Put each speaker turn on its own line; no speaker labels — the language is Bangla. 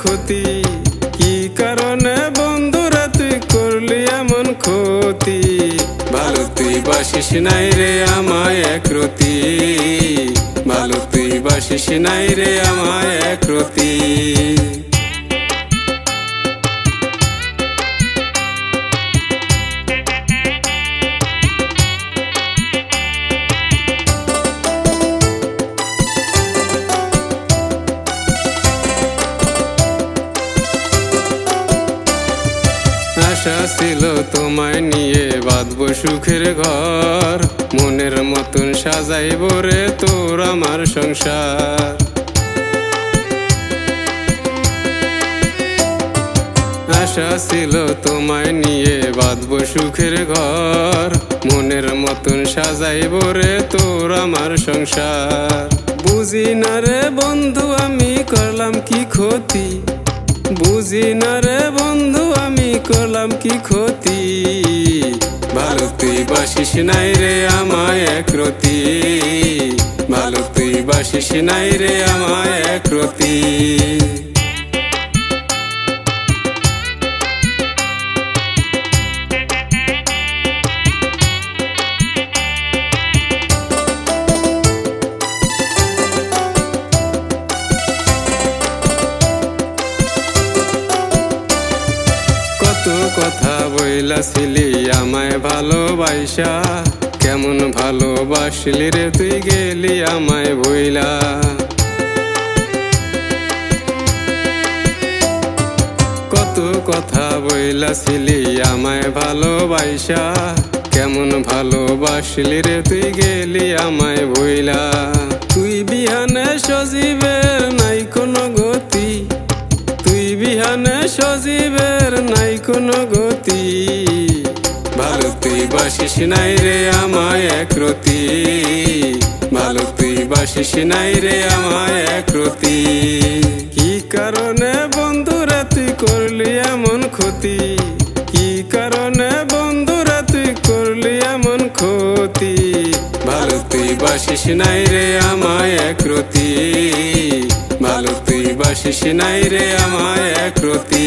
ক্ষতি কি কারণে বন্ধুরা তুই করলি এমন ক্ষতি ভালো তুই বাসিস নাই রে আমায় একরতি ভালো তুই বাসিস নাই রে আমায় একরতি আশা ছিল তোমায় নিয়ে বাঁধবো সুখের ঘর মনের মতন সাজাইব রে তোর আমার সংসার আশা ছিল তোমায় নিয়ে বাঁধবো সুখের ঘর মনের মতন সাজাইব রে তোর আমার সংসার বুঝি না রে বন্ধু আমি করলাম কি ক্ষতি বুঝি না রে বন্ধু আমি করলাম কি ক্ষতি ভালো তুই বাসিস নাই রে আমায় একরতি ভালো তুই বাসিস নাই রে আমায় একরতি কথা বইলাছিলি আমায় ভালোবাসা কেমন ভালোবাসলি রে তুই গেলি আমায় ভুইলা কত কথা বইলাছিলি আমায় ভালোবাসা কেমন ভালোবাসলি রে তুই গেলি আমায় ভুইলা তুই বিহানে সজীবের নাই কোনো গতি তুই বিহানে সজীবের নাই কোনো গতি ভালো তুই বাসিস নাই রে আমায় একরতি ভালো তুই বাসিস নাই রে আমায় একরতি কি কারণে বন্ধুরা তুই করলি এমন ক্ষতি কি কারণে বন্ধুরা তুই করলি এমন ক্ষতি ভালো তুই বাসিস নাই রে আমায় একরতি ভালো তুই বাসিস নাই রে আমায় একরতি।